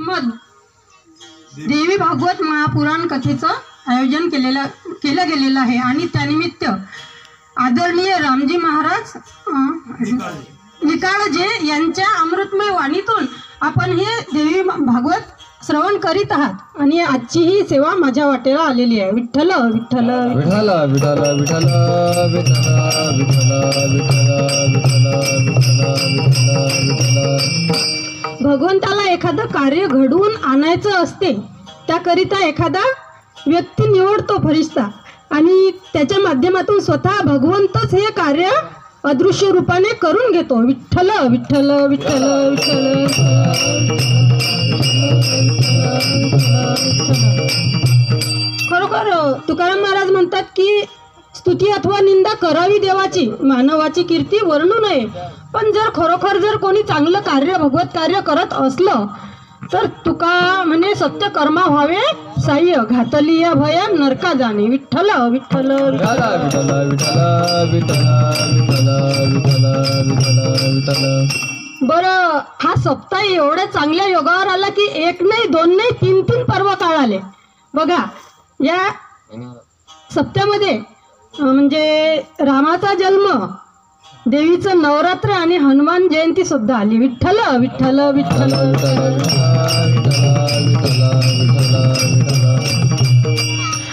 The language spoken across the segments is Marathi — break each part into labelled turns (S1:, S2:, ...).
S1: श्रीमद देवी भागवत महापुराण कथेचं आयोजन केलं गेलेलं आहे आणि त्यानिमित्त आदरणीय रामजी महाराज निकाळजे यांच्या अमृतमय वाणीतून आपण हे देवी भागवत श्रवण करीत आहात आणि आजची ही सेवा माझ्या वाटेला आलेली आहे. विठ्ठल विठ्ठल
S2: विठ्ठल विठ्ठल विठ्ठल विठ्ठल विठ्ठल विठ्ठल विठ्ठल.
S1: भगवंताला एखादं कार्य घडवून आणायचं असते, त्याकरिता एखादा व्यक्ती निवडतो फरिश्ता आणि त्याच्या माध्यमातून स्वतः भगवंतच हे कार्य अदृश्य रूपाने करून घेतो. विठ्ठल विठ्ठल विठ्ठल विठ्ठल. खरोखर तुकाराम महाराज म्हणतात की स्तुती अथवा निंदा करावी देवाची, मानवाची कीर्ती वर्णू नये. पण जर खरोखर जर कोणी चांगलं कार्य भगवत कार्य करत असलं तर तुका म्हणे सत्य कर्मा व्हावे साह्य, घातली या भय नरका जाणे. विठ्ठल विठ्ठल
S2: विठ्ठल विठ्ठल विठ्ठल विठ्ठल विठ्ठल.
S1: बरं, हा सप्ताह एवढ्या चांगल्या योगावर आला की एक नाही दोन नाही तीन पर्व काळ आले. बघा, या सप्त्यामध्ये म्हणजे रामाचा जन्म, देवीचं नवरात्र आणि हनुमान जयंती सुद्धा आली. विठ्ठल विठ्ठल विठ्ठल.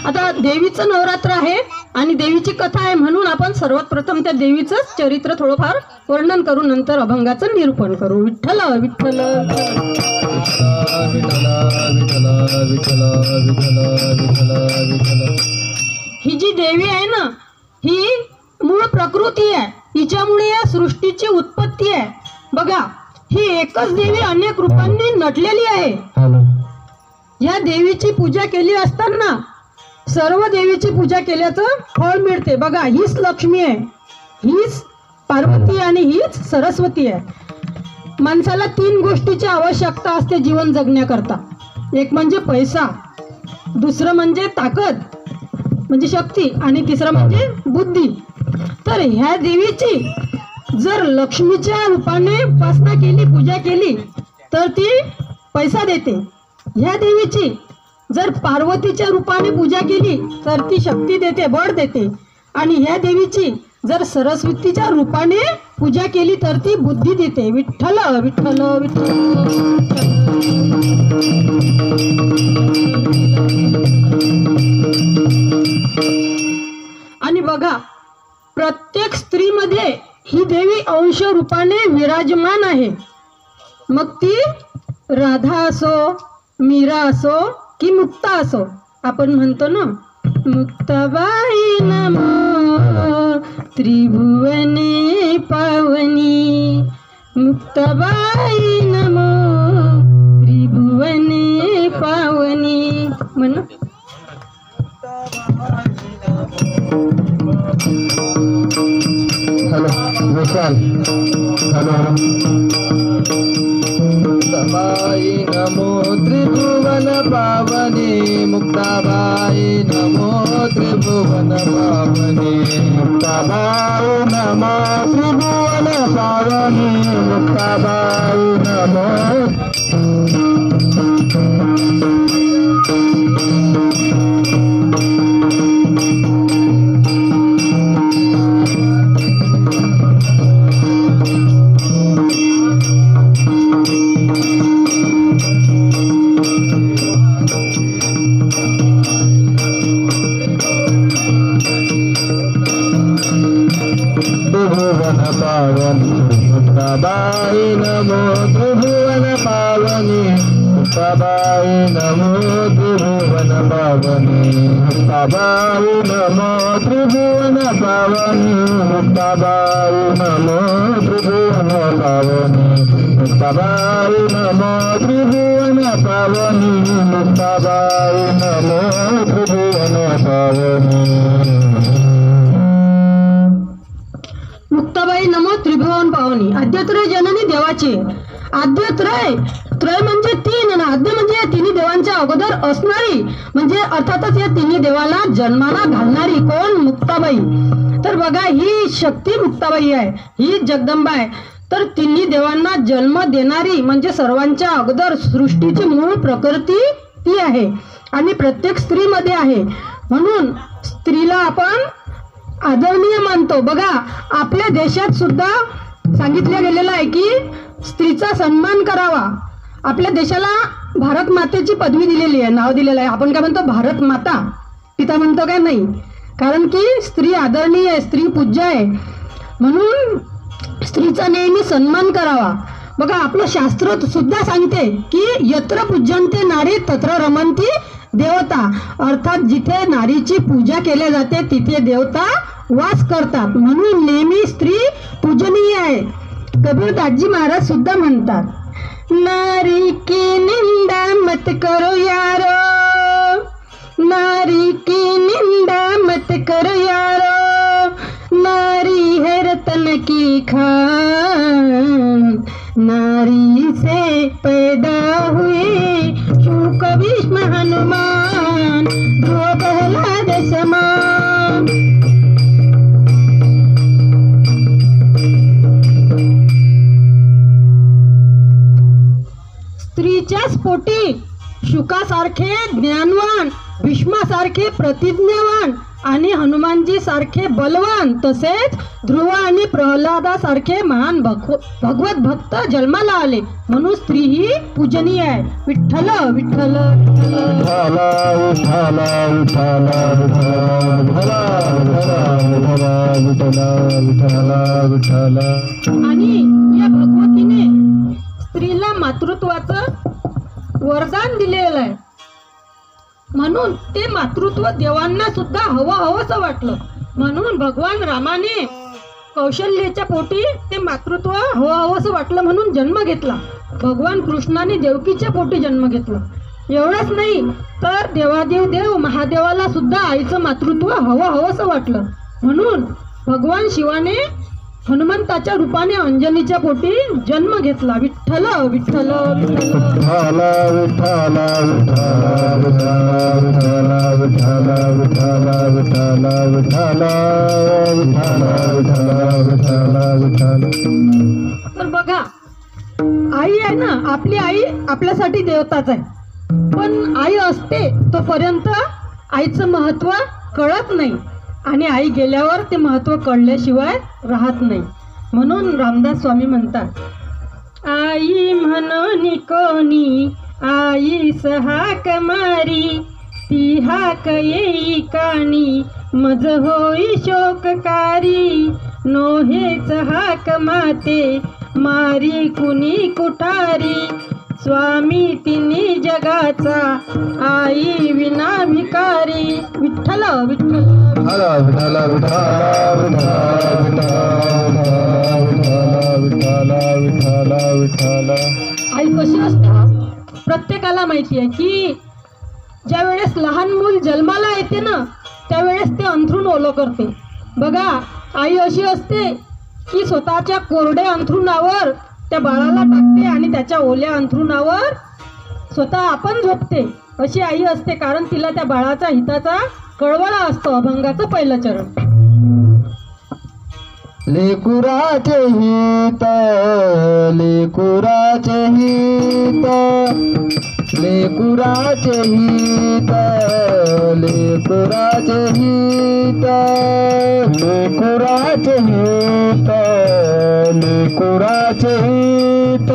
S1: आता देवीचं नवरात्र आहे आणि देवीची कथा आहे म्हणून आपण सर्वात प्रथम त्या देवीचं चरित्र थोडंफार वर्णन करू, नंतर अभंगाचं निरूपण करू. विठ्ठल विठ्ठल ही जी देवी आहे ना, ही मूळ प्रकृती आहे, हिच्यामुळे या सृष्टीची उत्पत्ती आहे. बघा, ही एकच देवी अनेक रूपांनी नटलेली आहे. या देवीची पूजा केली असताना सर्व देवीची पूजा केल्याचं फळ मिळते. बघा, हीच लक्ष्मी आहे, हीच पार्वती आणि हीच सरस्वती आहे. माणसाला तीन गोष्टीची आवश्यकता असते जीवन जगण्याकरता. एक म्हणजे पैसा, दुसरं म्हणजे ताकद म्हणजे शक्ती आणि तिसरं म्हणजे बुद्धी. तर ह्या देवीची जर लक्ष्मीच्या रूपाने उपासना केली, पूजा केली तर ती पैसा देते. ह्या देवीची जर पार्वतीच्या रूपाने पूजा केली तर ती शक्ती देते, बळ देते. आणि ह्या देवीची जर सरस्वतीच्या रूपाने पूजा केली तर ती बुद्धी देते. विठ्ठल विठ्ठल विठ्ठल. आणि बघा, प्रत्येक स्त्रीमध्ये ही देवी अंश रूपाने विराजमान आहे. मग ती राधा असो, मीरा असो की मुक्ता असो. आपण म्हणतो ना, मुक्ताबाई नमो त्रिभुवने पावनी, मुक्ताबाई नमो त्रिभुवने पावनी. म्हण
S2: विशाल. मुक्ताबाई नमो त्रिभुवन पावनी, मुक्ताबाई नमो त्रिभुवन पावनी, मुक्ताबाई नमो त्रिभुवन पावनी, मुक्ताबाई नमो. मुक्ताबाई नमो त्रिभुवन पावनी, मुक्ताबाई नमो त्रिभुवन पावनी, मुक्ताबाई नमो त्रिभुवन पावनी, मुक्ताबाई नमो त्रिभुवन पावनी, मुक्ताबाई नमो त्रिभुवन पावनी, मुक्ताबाई नमो त्रिभुवन पावनी.
S1: मुक्ताबाई नमो त्रिभुवन पावनी. आद्यत्रय जननी देवाची. आद्यत्रय, त्रय म्हणजे तीन आणि आद्य म्हणजे या तिन्ही देवांच्या अगोदर असणारी, म्हणजे अर्थातच या तिन्ही देवाला जन्माला घालणारी कोण? मुक्ताबाई. तर बघा, ही शक्ती मुक्ताबाई आहे, ही जगदंबा आहे. तर तिन्ही देवांना जन्म देणारी म्हणजे सर्वांच्या अगोदर सृष्टीची मूळ प्रकृती ती आहे आणि प्रत्येक स्त्रीमध्ये आहे. म्हणून स्त्रीला आपण आदरणीय मानतो. बघा आपल्या देशात सुद्धा सांगितलं गेलेलं आहे की स्त्रीचा सन्मान करावा. आपल्या देशाला भारत मातेची पदवी दिलेली आहे, नाव दिलेलं आहे. आपण काय म्हणतो भारत माता, पिता म्हणतो काय? नाही. कारण की स्त्री आदरणीय आहे, स्त्री पूज्य आहे. म्हणून स्त्रीचा नेहमी सन्मान करावा. बघा आपलं शास्त्र सुद्धा सांगते की यत्र पूज्यन्ते नारी तत्र रमन्ति देवता, अर्थात जिथे नारीची पूजा केली जाते तिथे देवता वास करतात. म्हणून नेहमी स्त्री पूजनीय आहे. कबीरदासजी महाराज सुद्धा म्हणतात, नारी की निंदा मत करो यारो, नारी की निंदा मत करो यारो, नारी है रतन की खान, नारी से पैदा हुए शुक भीष्म हनुमान, ध्रुव प्रहलाद समान. स्त्रीच्याच पोटी शुकासारखे ज्ञानवान, भीष्मासारखे प्रतिज्ञावान आणि हनुमानजी सारखे बलवान, तसेच ध्रुव आणि प्रल्हादासारखे महान भगवत भक्त जन्माला आले. म्हणून स्त्री ही पूजनीय आहे. विठ्ठल विठ्ठल आणि या भगवतीने स्त्रीला मातृत्वाचं वरदान दिलेलं आहे. म्हणून ते मातृत्व देवांना सुद्धा हवंसं वाटलं. म्हणून भगवान रामाने कौशल्याच्या पोटी ते मातृत्व हवंसं वाटलं म्हणून जन्म घेतला. भगवान कृष्णाने देवकीच्या पोटी जन्म घेतला. एवढंच नाही तर देवादेव देव महादेवाला सुद्धा आईचं मातृत्व हवंसं वाटलं. म्हणून भगवान शिवाने हनुमंताच्या रूपाने अंजनीच्या पोटी जन्म घेतला. विठ्ठल विठ्ठल तर बघा आई आहे ना, आपली आई आपल्यासाठी देवताच आहे. पण आई असते तोपर्यंत आईचं महत्व कळत नाही आणि आई गेल्यावर ते महत्व कळल्याशिवाय राहत नाही. म्हणून रामदास स्वामी म्हणतात, आई म्हणून कोणी आई हाक मारी, ती हाक येई कानी मज होई शोककारी, नोहेच हाक माते मारी कुणी कुठारी, स्वामी तिन्ही जगाचा आई विना भिकारी. विठ्ठल विठ्ठल आई कशी असते प्रत्येकाला माहिती आहे की ज्या वेळेस लहान मूल जन्माला येते ना त्यावेळेस ते अंथरूण ओलं करते. बघा आई अशी असते की स्वतःच्या कोरड्या अंथरुणावर त्या बाळाला टाकते आणि त्याच्या ओल्या अंथरुणावर स्वतः आपण झोपते. अशी आई असते कारण तिला त्या बाळाचा हिताचा कळवळा असतो. अभंगाचं पहिलं चरण.
S2: लेकुराचे हित, लेकुराचे हित, लेकुराचे हित, लेकुराचे हित, लेकुराचे हित, लेकुराचे हित,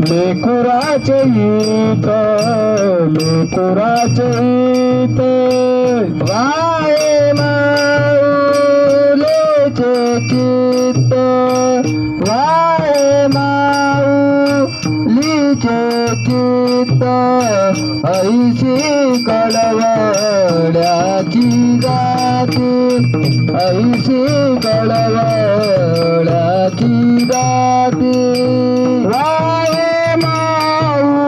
S2: लेकुराचे हित, लेकुराचे हित. वाये माऊलीचे चित्त, वाये माऊलीचे चित्त, ऐशी कळवळ्याची जाती, ऐशी कळवळ्याची जाती. वाये माऊलीचे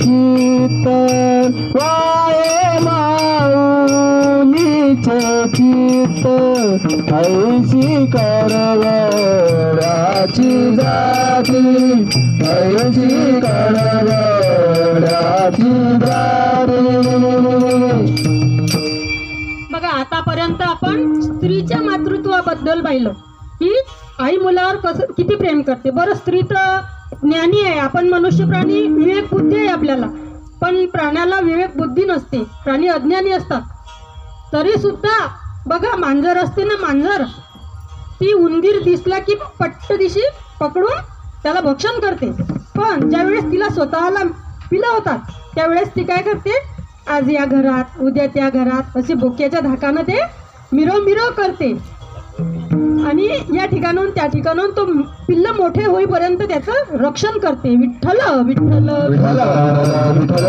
S2: चित्त, वाये माऊलीचे चित्त, ऐशी कळवळ्याची जाती, ऐशी कळवळ्याची जाती.
S1: बघा आतापर्यंत आपण स्त्रीच्या मातृत्वाबद्दल पाहिलं की आई मुलावर कसं किती प्रेम करते. बरं, स्त्री तर ज्ञानी आहे, आपण मनुष्य प्राणी विवेक बुद्धी आहे आपल्याला, पण प्राण्याला विवेक बुद्धी नसते, प्राणी अज्ञानी असतात. तरी सुद्धा बघा, मांजर असते ना, मांजर, ती उंदीर दिसला की पट्ट दिशी पकडून त्याला भक्षण करते. पण ज्यावेळेस तिला स्वतःला पिलं होतात त्यावेळेस ती काय करते, आज या घरात उद्या त्या घरात असे बोक्याच्या धाकानं ते मिरव करते. आणि या ठिकाणाहून त्या ठिकाणाहून तो पिल्ल मोठे होईपर्यंत त्याचं रक्षण करते. विठ्ठल विठ्ठल
S2: विठ्ठल विठ्ठल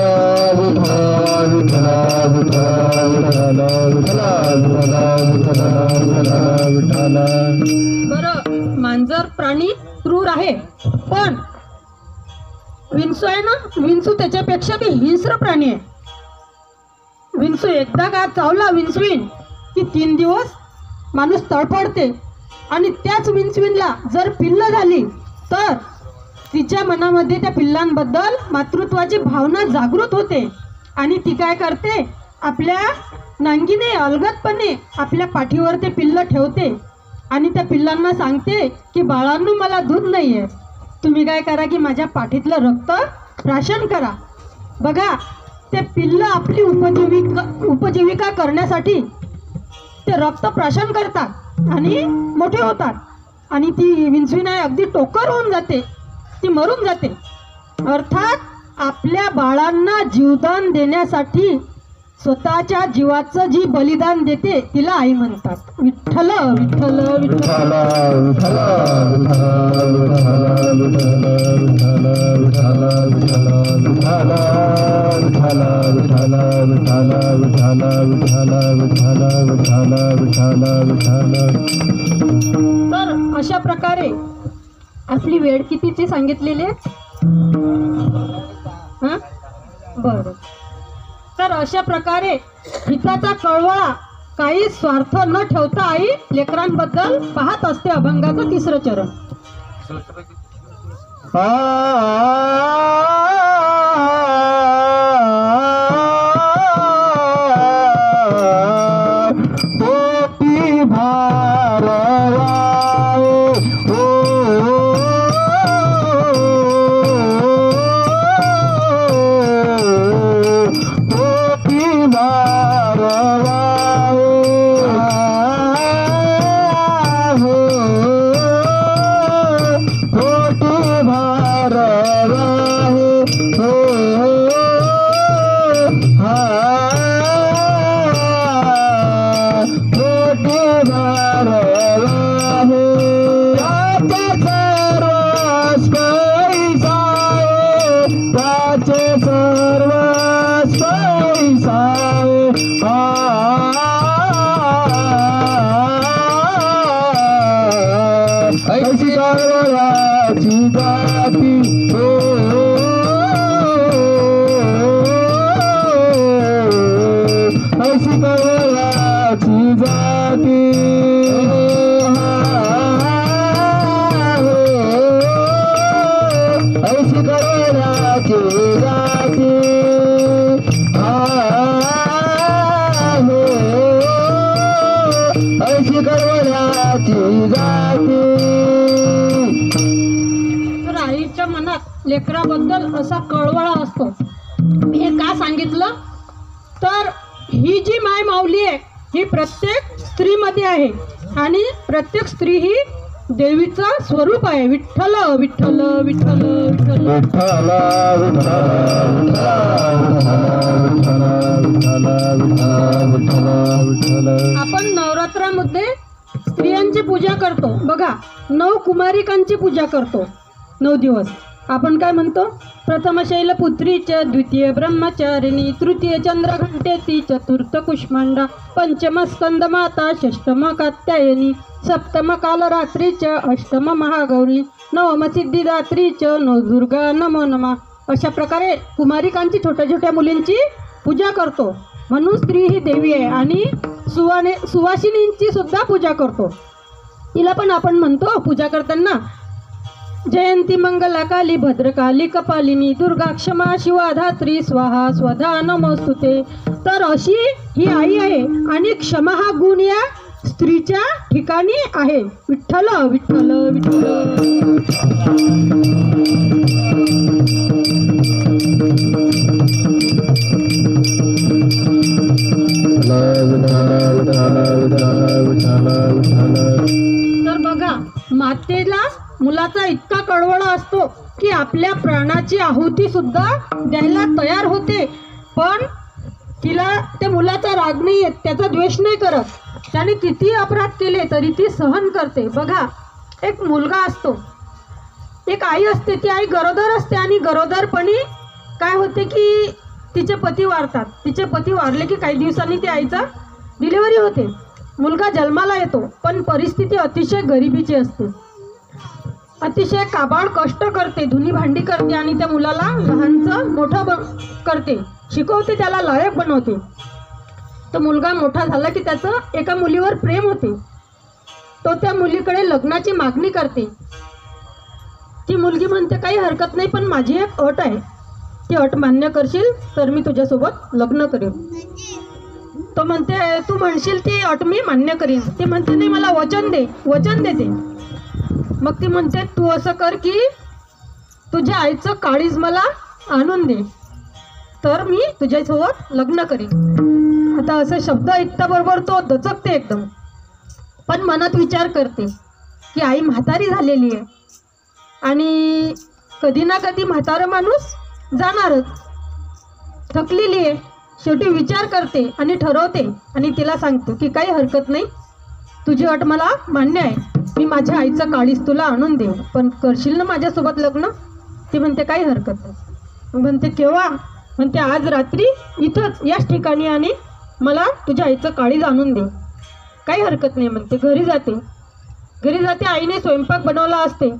S2: विठ्ठल.
S1: बरं, मांजर प्राणी क्रूर आहे, पण विंचू आहे ना, विंचू त्याच्यापेक्षा बी हिंस्र प्राणी आहे. विंचू एकदा का चावला विंचवीन की 3 दिवस माणूस तळपडते. आणि त्याच विंचवीनला जर पिल्ल झाली तर तिच्या मनामध्ये त्या पिल्लांबद्दल मातृत्वाची भावना जागृत होते. आणि ती काय करते, आपल्या नांगीने अलगदपणे आपल्या पाठीवर ते पिल्ल ठेवते आणि त्या पिल्लांना सांगते की बाळांनो, मला दूध नाही आहे, तुम्ही काय करा की माझ्या पाठीतलं रक्त प्राशन करा. बघा, ते पिल्ल आपली उपजीविका करण्यासाठी ते रक्त प्राशन करतात आणि मोठे होतात. आणि ती विंचवीण आहे अगदी टोकर होऊन जाते, ती मरून जाते. अर्थात आपल्या बाळांना जीवदान देण्यासाठी स्वतःच्या जीवाचं जी बलिदान देते तिला आई म्हणतात. विठ्ठल विठ्ठल विठ्ठल. तर अशा प्रकारे आपली वेळ कितीची सांगितलेली आहे? हां, बरं. तर अशा प्रकारे हिताचा कळवळा, काही स्वार्थ न ठेवता आई लेकरांबद्दल पाहत असते. अभंगाचं 3रं चरण. तर आईच्या मनात लेकराबद्दल असा कळवळा असतो. हे का सांगितलं, तर ही जी माय माऊली आहे ही प्रत्येक स्त्रीमध्ये आहे आणि प्रत्येक स्त्री ही देवीचं स्वरूप आहे. विठ्ठल विठ्ठल विठ्ठल विठ्ठल. आपण नवरात्रामध्ये स्त्रियांची पूजा करतो. बघा, 9 कुमारिकांची पूजा करतो. 9 दिवस आपण काय म्हणतो, प्रथम शैलपुत्री च, द्वितीय ब्रह्मचारिणी, तृतीय चंद्रघंटेती, चतुर्थ कुष्मांडा, पंचम स्कंदमाता, षष्टम कात्यायनी, सप्तम कालरात्री च, अष्टम महागौरी, नवम सिद्धिदात्री च, नवदुर्गा नमो नमः. अशा प्रकारे कुमारिकांची, छोट्या छोट्या मुलींची पूजा करतो. म्हणून स्त्री ही देवी आहे. आणि सुवासिनींची सुद्धा पूजा करतो. तिला पण आपण म्हणतो पूजा करताना जयंती मंगला काली भद्रकाली कपालिनी दुर्गा क्षमा शिवा धात्री स्वाहा स्वधा नमोस्तुते. तर अशी ही आई आहे. आणि क्षमा हा गुण या स्त्रीच्या ठिकाणी आहे. विठ्ठल विठ्ठल विठ्ठल. तर बघा, मातेला मुलाचा इतका कळवळा असतो की आपल्या प्राणाची आहुती सुद्धा द्यायला तयार होते, पण तिला त्या मुलाचा राग नाही येत, त्याचा द्वेष नाही करत. त्याने किती अपराध केले तरी ती सहन करते. बघा, एक मुलगा असतो, एक आई असते, ती आई गरोदर असते आणि गरोदरपणी काय होते की तिचे पती वारतात. तिचे पती वारले की काही दिवसांनी ती आईचा डिलिव्हरी होते, मुलगा जन्माला येतो. पण परिस्थिती अतिशय गरिबीची असते, अतिशय काबाड कष्ट करते, धुनी भांडी करते आणि त्या मुलाला लहानचं मोठं करते, शिकवते, त्याला लायक बनवते. तो मुलगा मोठा झाला की त्याचं एका मुलीवर प्रेम होते. तो त्या मुलीकडे लग्नाची मागणी करते. ती मुलगी म्हणते काही हरकत नाही, पण माझी एक अट आहे, ती अट मान्य करशील तर मी तुझ्यासोबत लग्न करेन. तो म्हणते तू म्हणशील ती अट मी मान्य करीन. ती म्हणते नाही, मला वचन दे. वचन देते. मग ती म्हणते तू असं कर की तुझ्या आईचं काळीज मला आणून दे, तर मी तुझ्यासोबत लग्न करीन. आता असे शब्द ऐकल्याबरोबर तो दचकते एकदम, पण मनात विचार करते की आई म्हातारी झालेली आहे आणि कधी ना कधी म्हातारा माणूस जाणारच, थकलेली आहे. शेवटी विचार करते आणि ठरवते आणि तिला सांगतो की काही हरकत नाही, तुझी अट मला मान्य आहे, मी माझ्या आईचं काळीज तुला आणून देऊ, पण करशील ना माझ्यासोबत लग्न? ती म्हणते काही हरकत नाही. मग म्हणते केव्हा? म्हणते आज रात्री इथंच याच ठिकाणी आणि मला तुझ्या आईचं काळीज आणून दे. काही हरकत नाही म्हणते. घरी जाते. आईने स्वयंपाक बनवला असते,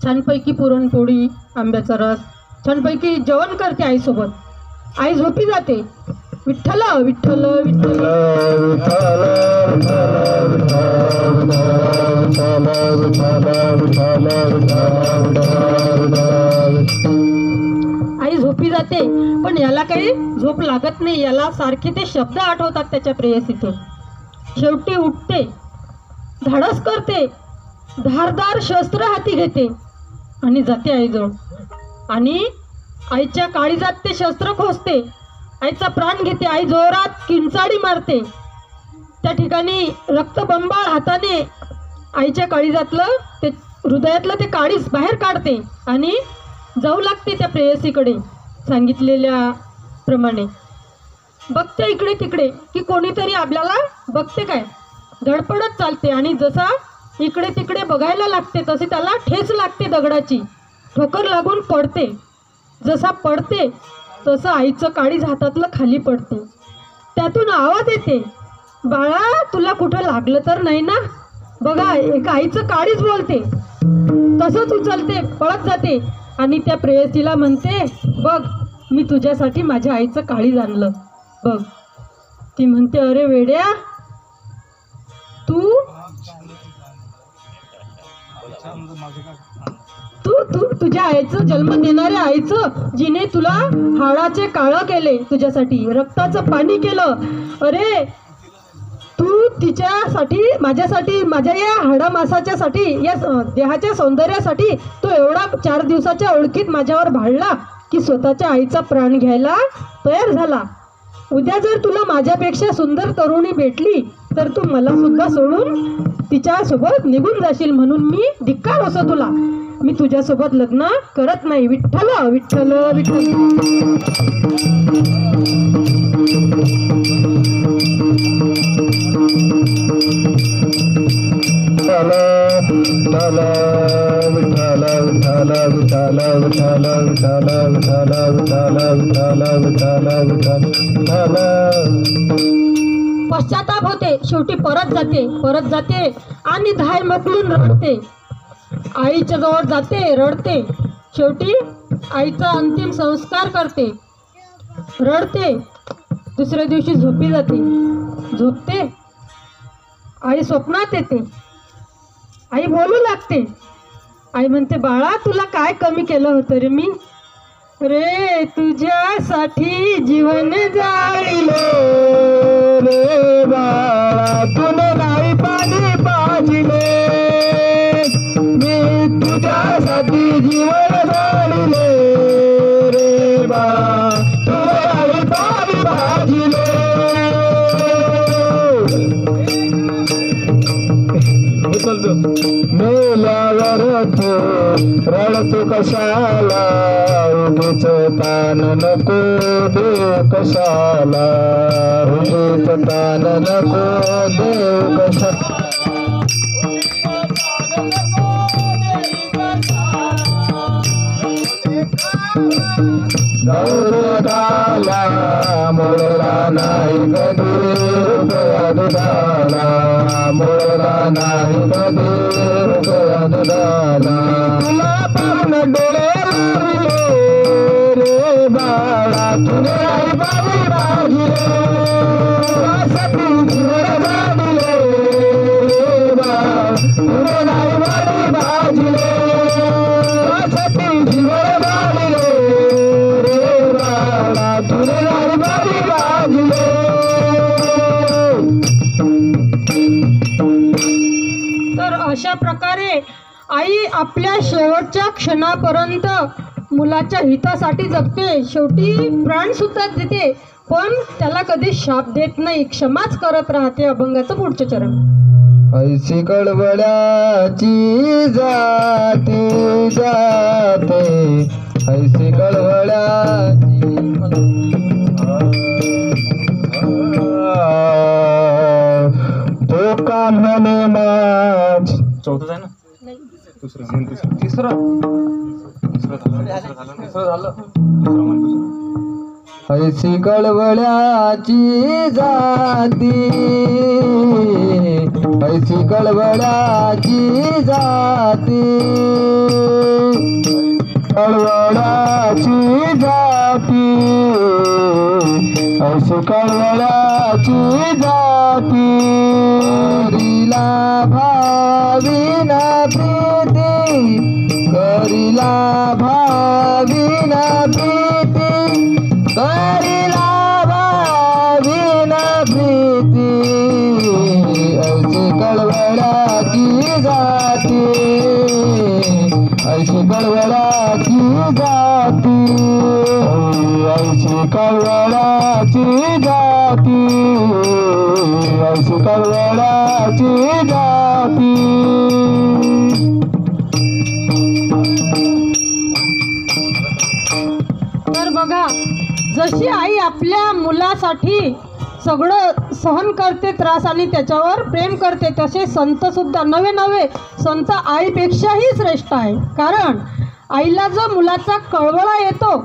S1: छानपैकी पुरणपोळी, आंब्याचा रस, छानपैकी जेवण करते आईसोबत. आई झोपी जाते. विठ्ठल विठ्ठल विठ्ठल. आई झोपी जाते, पण याला काही झोप लागत नाही. याला सारखे ते शब्द आठवतात त्याच्या प्रेयसीचे. शेवटी उठते, धाडस करते, धारदार शस्त्र हाती घेते आणि जाते आईजवळ आणि आईच्या काळीजात ते शस्त्र खोसते, आईचा प्राण घेते. आई जोरात किंचाळी मारते. त्या ठिकाणी रक्तबंबाळ हाताने आईच्या काळीजातलं ते हृदयातलं ते काळीज बाहेर काढते आणि जाऊ लागते त्या प्रेयसीकडे सांगितलेल्या प्रमाणे. बघते इकडे तिकडे की कोणीतरी आपल्याला बघते काय, धडपडत चालते आणि जसा इकडे तिकडे बघायला लागते तशी त्याला ठेच लागते, दगडाची ठोकर लागून पडते. जसा पडते तसं आईचं काळीज हातातलं खाली पडते. त्यातून आवाज येते, बाळा तुला कुठं लागलं तर नाही ना? बघा, एक आईचं काळीज बोलते. तसंच उचलते, पळत जाते आणि त्या प्रेयसीला म्हणते, बघ मी तुझ्यासाठी माझ्या आईचं काळीज आणलं बघ. ती म्हणते, अरे वेड्या, तू तुझ्या आईचं, जन्म देणाऱ्या आईचं, जिने तुला हाडाचे काळं केले, तुझ्यासाठी रक्ताचं पाणी केलं. अरे तू तिच्यासाठी, माझ्यासाठी, माझ्या या हाडामासाच्यासाठी, या देहाच्या सौंदर्यासाठी तो एवढा 4 दिवसाच्या ओळखीत माझ्यावर भाळला की स्वतःच्या आईचा प्राण घ्यायला तयार झाला. उद्या जर तुला माझ्यापेक्षा सुंदर तरुणी भेटली तर तू मला सुद्धा सोडून तिच्यासोबत निघून जाशील, म्हणून मी धिक्कार असो तुला, मी तुझ्यासोबत लग्न करत नाही. विठ्ठल विठ्ठल विठ्ठल. पश्चाताप होते. शेवटी परत जाते आणि धाय मोकलून रडते. आईच्या जवळ जाते, रडते. शेवटी आईचा अंतिम संस्कार करते, रडते. दुसऱ्या दिवशी झोपी जाते. झोपते, आई स्वप्नात येते. आई बोलू लागते. आई म्हणते, बाळा तुला काय कमी केलं होतं रे मी? रे तुझ्यासाठी जीवन जाळिले
S2: रे बाळा तुला नाही पाणी पाजिले मी तुझ्यासाठी जीवन जाळिले रे बाळा तुला नाही पाणी पाजिले मेल्यावर तू रडतो कशाला उगीच तान नको देव कशाला उगीच तान नको देव कशाला गौरवाला मोळला नाही कधी रुपया दुधाला मोळला नाही कधी रुपया दुधाला तुला पाहून डोळे लागले रे बाळा तुने आई बाबी बाजीले तुझ्यासाठी जीवन जाळिले रे बाळा तुने आई बाबी बाजीले तुझ्यासाठी जीवन जाळिले
S1: तर अशा प्रकारे आई आपल्या शेवटच्या क्षणापर्यंत मुलाच्या हितासाठी जगते, शेवटी प्राण सुद्धा देते, पण त्याला कधी शाप देत नाही, क्षमाच करत राहते. अभंगाचं पुढचे चरण.
S2: ऐशी कळवळ्याची जाते जाते ऐशी कळवळ्याची तो का म्हणे माझ
S3: चौथं आहे ना दुसरं तिसरं झालं
S2: ऐशी कळवळ्याची जाती ऐशी कळवळ्याची जाती कळवळ्याची जाती ऐशी कळवळ्याची जाती करीला भाविना प्रीती करीला भाविना प्रीती करीला भाविना प्रीती ऐशी कळवळ्याची जाती ऐशी कळवळ्याची जाती ऐशी कळवळ्याची जाती ऐशी कळवळ्याची जाती.
S1: तर बघा, जशी आई आपल्या मुलासाठी सगळं सहन करते त्रास आणि त्याच्यावर प्रेम करते, तसे संत सुद्धा नवे संत आईपेक्षाही श्रेष्ठ आहे. कारण आईला जो मुलाचा कळवळा येतो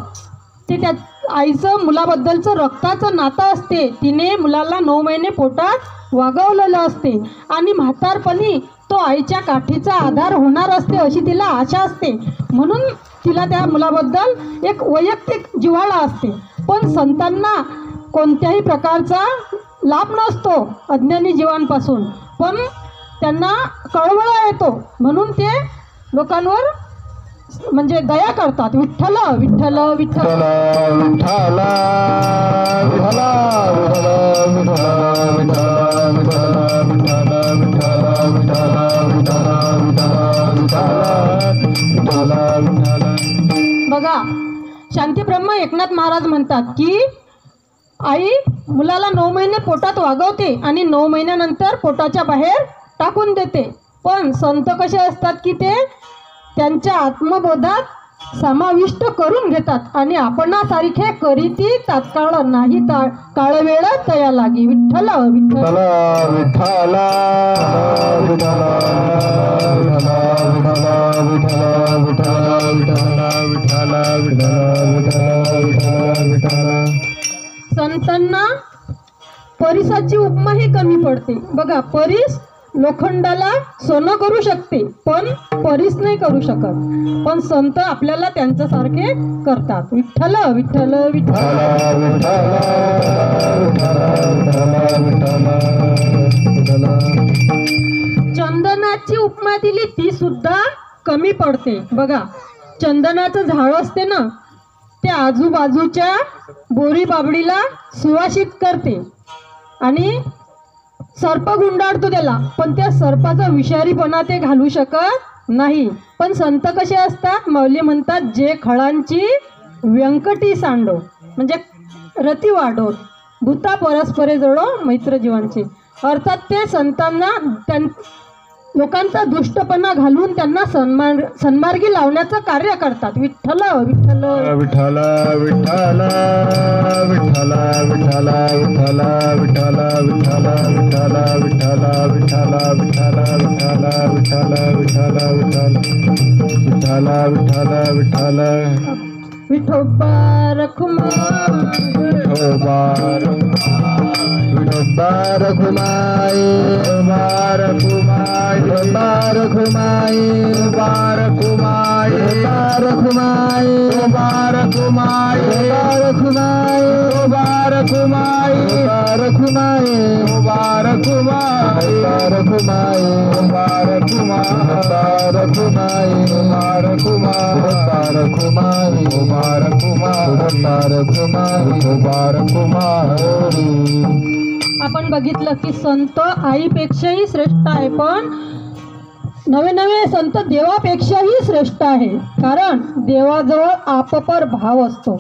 S1: ते त्या आईचं मुलाबद्दलचं रक्ताचं नातं असते. तिने मुलाला 9 महिने पोटात वागवलेलं असते आणि म्हातारपणी तो आईच्या काठीचा आधार होणार असते अशी तिला आशा असते. म्हणून तिला त्या मुलाबद्दल एक वैयक्तिक जिव्हाळा असते. पण संतांना कोणत्याही प्रकारचा लाभ नसतो अज्ञानी जीवांपासून, पण त्यांना कळवळा येतो म्हणून ते लोकांवर म्हणजे दया करतात. विठ्ठल विठ्ठल विठ्ठल
S2: विठ्ठला विठ्ठला
S1: बघा, शांतीब्रह्म एकनाथ महाराज म्हणतात की आई मुलाला 9 महिने पोटात वागवते आणि 9 महिन्यानंतर पोटाच्या बाहेर टाकून देते. पण संत कसे असतात की ते त्यांच्या आत्मबोधात समाविष्ट करून घेतात आणि आपणासारखे करीती तात्काळ नाही काळ वेळ तया लागी. विठ्ठल विठ्ठल
S2: विठ्ठला विठ्ठला
S1: संतांना परिसाची उपमाही कमी पडते. बघा, परिस लोखंडाला सोनं करू शकते पण परीस नाही करू शकत, पण संत आपल्याला त्यांच्यासारखे करतात. विठ्ठल विठ्ठल विठ्ठल. चंदनाची उपमा दिली ती सुद्धा कमी पडते. बघा, चंदनाचं झाड असते ना, त्या आजूबाजूच्या बोरी बाबडीला सुवासित करते आणि सर्प गुंडाळतो त्याला, पण त्या सर्पाचा विषारीपणा ते घालू शकत नाही. पण संत कसे असतात? माऊली म्हणतात, जे खळांची व्यंकटी सांडो, म्हणजे रती वाढो, भूता परस्परे जोडो मैत्र जीवांची. अर्थात ते संतांना लोकांचा दुष्टपणा घालून त्यांना सन्मार्गी लावण्याचं कार्य करतात. विठ्ठल विठ्ठल
S2: विठ्ठल विठ्ठल विठ्ठल विठ्ठल विठ्ठल विठ्ठल विठ्ठल विठ्ठल विठ्ठल विठ्ठल विठ्ठल विठ्ठल विठ्ठल विठ्ठल विठ्ठल विठ्ठल
S1: विठोबा रखुमाई
S2: विठोबा रखुमाई रखुमाई रखुमाई रखुमाई रखुमाई रखुमाई रखुमाई रखुमाई रखुमाई
S1: आपण बघितलं की संत आईपेक्षाही श्रेष्ठ आहे, पण नवे नवे संत देवापेक्षाही श्रेष्ठ आहे. कारण देवाजवळ आपपर भाव असतो.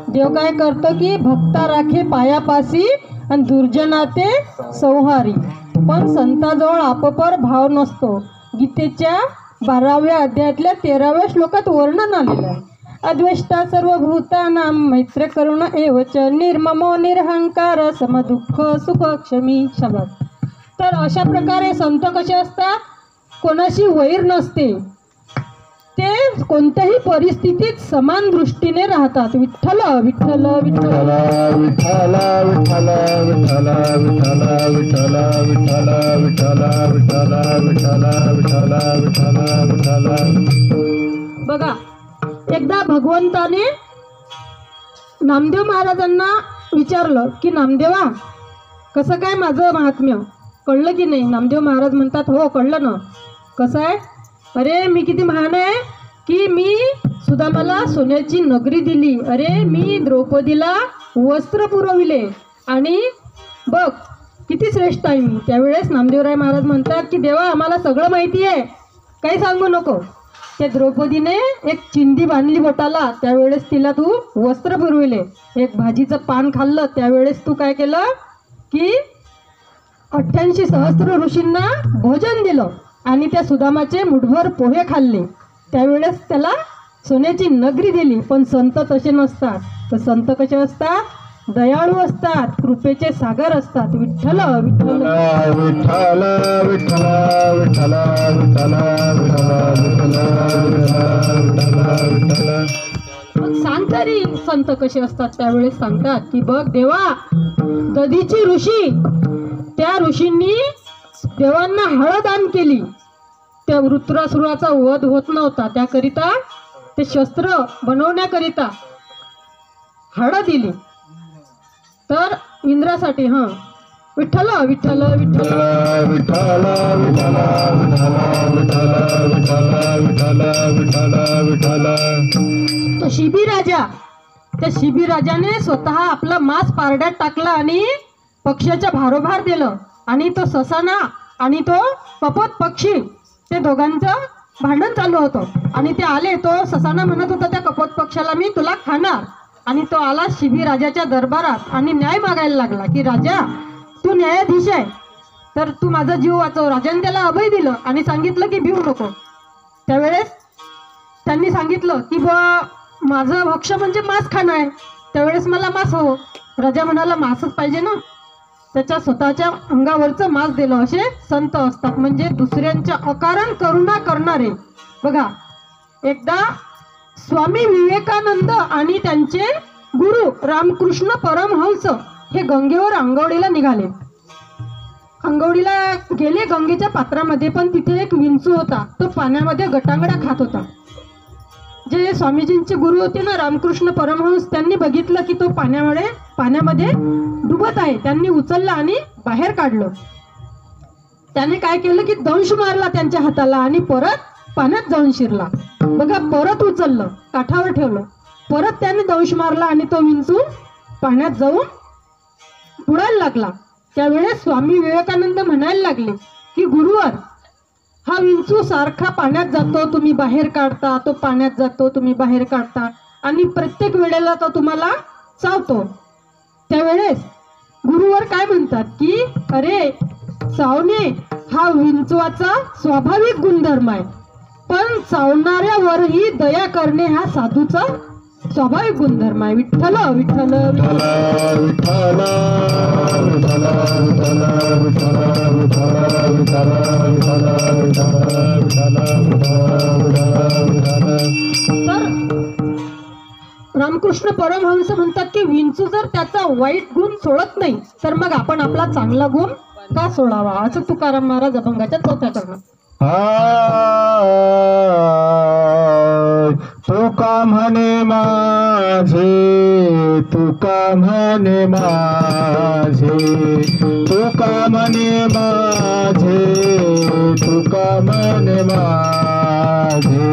S1: देव काय करतो की भक्ता राखे पायापासी आणि दुर्जना ते संहारी. पण संताजवळ आपपर भाव नसतो. गीतेच्या 12व्या अध्यायातल्या 13व्या श्लोकात वर्णन आलेलं आहे. अद्वेष्टा सर्वभूतानां मैत्र करुण एवच निर्ममो निरहंकार समदुःख सुख क्षमी शब्द. तर अशा प्रकारे संत कसे असतात? कोणाशी वैर नसते. ते कोणत्याही परिस्थितीत समान दृष्टीने राहतात. विठ्ठल विठ्ठल विठ्ठल
S2: विठ्ठल विठ्ठल विठ्ठल विठ्ठल विठ्ठल विठ्ठल विठ्ठल विठ्ठल विठ्ठल विठ्ठल विठ्ठल विठ्ठल.
S1: बघा, एकदा भगवंताने नामदेव महाराजांना विचारलं की नामदेवा, कसं काय माझं महात्म्य कळलं की नाही? नामदेव महाराज म्हणतात, हो कळलं ना. कसं आहे? अरे मी किती महान आहे की मी सुदामाला सोन्याची नगरी दिली. अरे मी द्रौपदीला वस्त्र पुरविले आणि बघ किती श्रेष्ठ आहे मी. त्यावेळेस नामदेवराय महाराज म्हणतात की देवा, आम्हाला सगळं माहिती आहे, काही सांगू नको. त्या द्रौपदीने एक चिंदी बांधली बोटाला, त्यावेळेस तिला तू वस्त्र पुरविले. एक भाजीचं पान खाल्लं, त्यावेळेस तू काय केलं की 88 सहस्त्र ऋषींना भोजन दिलं आणि त्या सुदामाचे मुठभर पोहे खाल्ले. त्यावेळेस त्याला सोन्याची नगरी दिली. पण संत तसे नसतात. तर संत कसे असतात? दयाळू असतात, कृपेचे सागर असतात. विठ्ठल विठ्ठल
S2: विठ्ठल विठ्ठल विठ्ठल विठ्ठल विठ्ठल.
S1: मग सांग तरी संत कसे असतात? त्यावेळेस सांगतात की बघ देवा, दधीची ऋषी, त्या ऋषींनी देवांना हळदान केली. त्या वृत्रासुराचा वध होत नव्हता, त्याकरिता ते शस्त्र बनवण्याकरिता हळद दिली. तर इंद्रासाठी विठ्ठल विठ्ठल विठ्ठल
S2: विठ्ठल विठ्ठल विठ्ठल विठ्ठल.
S1: तो शिबी राजा, त्या शिबी राजाने स्वतः आपला मांस पारड्यात टाकला आणि पक्ष्याच्या भारोभार दिलं. आणि तो ससाना आणि तो कपोत पक्षी, ते दोघांचं भांडण चालू होतं. आणि ते आले, तो ससाना म्हणत होता त्या कपोत पक्षाला, मी तुला खाणार. आणि तो आला शिबी राजाच्या दरबारात आणि न्याय मागायला लागला की राजा, तू न्यायाधीश आहे, तर तू माझा जीव वाचव. राजाने त्याला अभय दिलं आणि सांगितलं की भिवू नको. त्यावेळेस त्यांनी सांगितलं की माझं भक्ष्य म्हणजे मांस खाणं आहे, त्यावेळेस मला मांस हो. राजा म्हणाला मांसच पाहिजे ना. त्याच्या स्वतःच्या अंगावरचं मांस दिलं. असे संत असतात, म्हणजे दुसऱ्यांच्या अकारण करुणा करणारे. बघा, एकदा स्वामी विवेकानंद आणि त्यांचे गुरु रामकृष्ण परमहंस हे गंगेवर आंघोळीला निघाले. आंघोळीला गेले गंगेच्या पात्रामध्ये, पण तिथे एक विंचू होता, तो पाण्यामध्ये गटांगडा खात होता. जे स्वामीजींचे गुरु होते ना रामकृष्ण परमहंस, त्यांनी बघितलं की तो पाण्यामध्ये डुबत आहे. त्यांनी उचलला आणि बाहेर काढलं. त्याने काय केलं की दंश मारला त्यांच्या हाताला आणि परत पाण्यात जाऊन शिरला. बघा, परत उचललं, काठावर ठेवलं परत त्याने दंश मारला आणि तो विंचू पाण्यात जाऊन बुडायला लागला. त्यावेळेस स्वामी विवेकानंद म्हणायला लागले की गुरुवर, हा विंचू सारखा पाण्यात जातो, तुम्ही बाहेर काढता, तो पाण्यात जातो, तुम्ही बाहेर काढता आणि प्रत्येक वेळेला तो तुम्हाला चावतो. त्यावेळेस गुरुवर काय म्हणतात की अरे चावणे हा विंचवाचा स्वाभाविक गुणधर्म आहे, पण चावणाऱ्यावरही दया करणे हा साधूचा स्वाभाविक गुणधर्म आहे. विठ्ठल विठ्ठल
S2: विठ्ठल विठ्ठल विठ्ठल विठ्ठल विठ्ठल विठ्ठल
S1: तर रामकृष्ण परमहंस म्हणतात की विंचू जर त्याचा वाईट गुण सोडत नाही तर मग आपण आपला चांगला गुण का सोडावा, असं तुकाराम महाराज अभंगाच्या 4थ्या चरणात.
S2: तुका म्हणे माझे, तुका म्हणे माझे, तुका म्हणे माझे, तुका म्हणे माझे,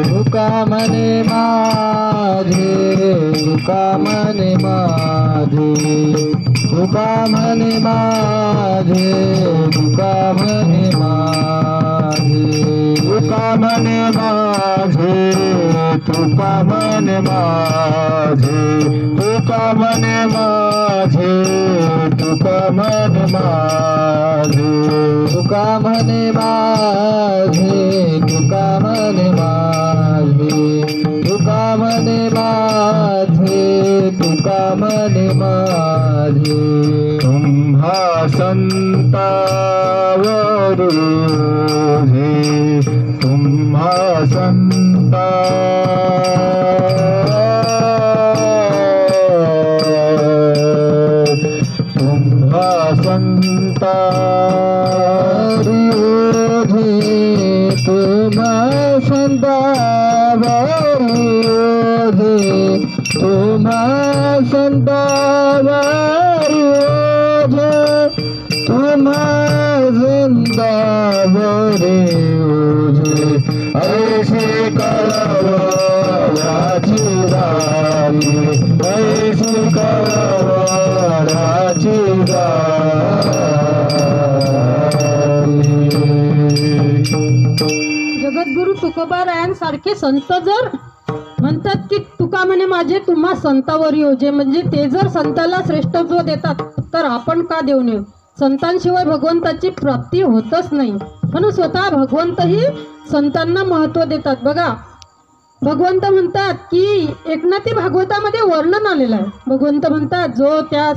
S2: तुका म्हणे माझे, तुका म्हणे माझे, तुका म्हणे माझे, तुका म्हणे माझे, तुका म्हणे माझे, तुका म्हणे माझे, तुका म्हणे माझे, तुका म्हणे माझे, तुका म्हणे माझे, तुका म्हणे माझे, तुका म्हणे माझे, तुका म्हणे माझे. तुम्हा संतावर ओझे, तुम्हा संता तुम्हा संतावर ओझे, तुम्हा संतावर ओझे, तुम्हा संतावर ओझे, तुम्हा संतावर ओझे. ऐशी करवराची गाली, ऐशी करवराची गाली.
S1: जगद्गुरु तुकोबारायांसारखे संत जर म्हणतात की तुका म्हणे माझे, तुम्हा संतावर योजे, म्हणजे ते जर संताला श्रेष्ठत्व देतात तर आपण का देऊ नये. संतांशिवाय भगवंताची प्राप्ती होतच नाही, म्हणून स्वतः भगवंतही संतांना महत्त्व देतात. बघा भगवंत म्हणतात की एकनाथी भागवतामध्ये वर्णन आलेलं आहे. भगवंत म्हणतात जो त्या